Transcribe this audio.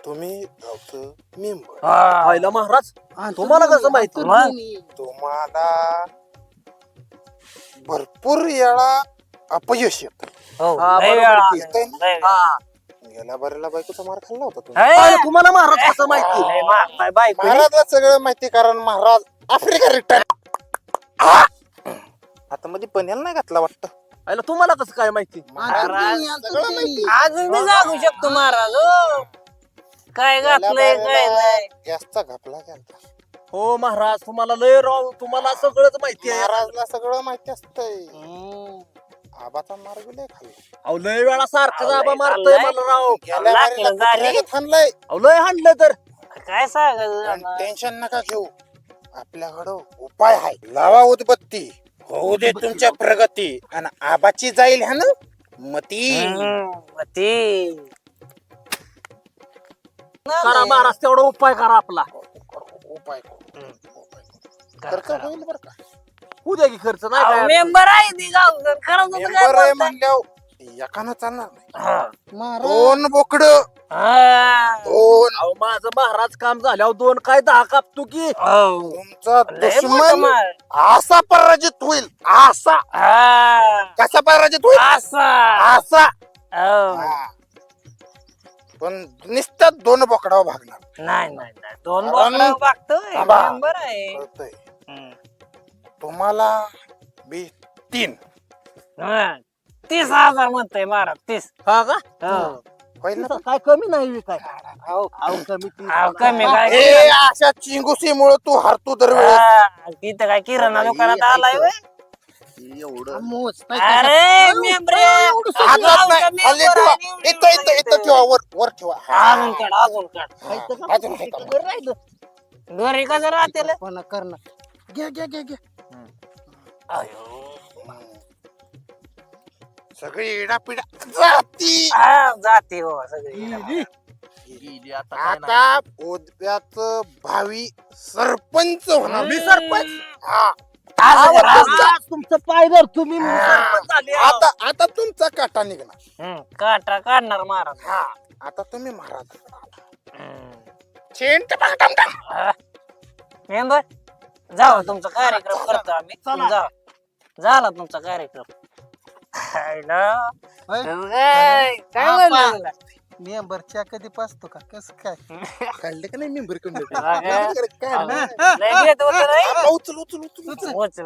तुम्ही गावचं मेंबर. आयला महाराज तुम्हाला कसं माहिती तुम्हाला भरपूर वेळा अपयश येत. गेल्या बरेला बायकोचा मार खाल्ला होता तुम्ही. तुम्हाला महाराज कसं माहिती महाराजला सगळं माहिती, कारण महाराज आफ्रिका रिटर्न आता मध्ये पण्याला नाही घातला वाटतं. आयला तुम्हाला कसं काय माहिती सगळं माहिती. अजून मी जागू शकतो महाराज हो. काय घातलंय काय नाही गॅसचा घापला गेला. हो महाराज तुम्हाला लय राव तुम्हाला सगळंच माहिती आहे महाराजला सगळं माहिती असतंय. आबाचा मार बी लय खाल्ला. अहो लय वेळा सारखं आबा मारतोय मला राव गेल्या लाकडं बारीला झाली. कुत्र्याने थांबलंय. अहो लय हाणलं तर काय सांगायचं टेन्शन नका घेऊ, आपल्याकडं उपाय आहे. लावा उदबत्ती, होऊ दे तुमच्या प्रगती, आणि आबाची जाईल ह्या ना मती. ते करा महाराज तेवढा उपाय करा आपला उपाय खर्च होईल बरं का. उद्या की खर्च नाही काय मेंबर आहे ती गावचं खरंच होतं काय मेंबर आहे बोलताय? म्हणल्यावर एकानं चालणार नाही. हा. दोन बोकड, हा. दोन. अहो माझं महाराज काम झाल्यावर 2 काय 10 कापतो की हो. तुमचा लय मोठं दुश्मन मार. असा पराजित होईल. असा हा. कसा पराजित होईल असा. असा. हो. हा. पण नुसत्यात 2 बोकडावर भागणार. नाही नाही नाही. दोन कारण- बोकडं बघतोय थांबा. मेंबर आहे कळतंय हम्म. तुम्हाला बी 3 हा. 30,000 म्हणतोय महाराज 30. हा का हो. होईल ना. काय कमी नाही काय अहो कमी ती अहो, कमी काय ए, अशा चिंगुसीमुळे तू हरतो दरवेळेस. हा. तिथं काय किराणा दुकानात आलाय व्हय? एवढं अरे मेंबर हातात नाही, खाली ठेवा. इथं ठेवा, वर ठेवा. हा. अजून काढ अजून काढ अजून आहे का? राहिलं घरी कसं राहते सगळी इडापिडा जाती. जाते हो सगळी गेली आता काय नाही. आता उद्याच भावी सरपंच होणार. मी सरपंच. हा. महाराज, तुमचं पाय धर तुम्ही सरपंच झाले. आता तुमचा काटा निघणार. काटा काढणार महाराज हा. आता तुम्ही महाराज. चेंट टांग. मेंबर जाऊ तुमचा कार्यक्रम करतो आम्ही चला. जाऊ. झाला तुमचा कार्यक्रम हायला. काय म्हणलं मेंबरच्या कधी पासतो का कसं काय काढले का नाही मेंबर कमी लय घेत होतं रे. उचल उचल उचल उचल म्हणजे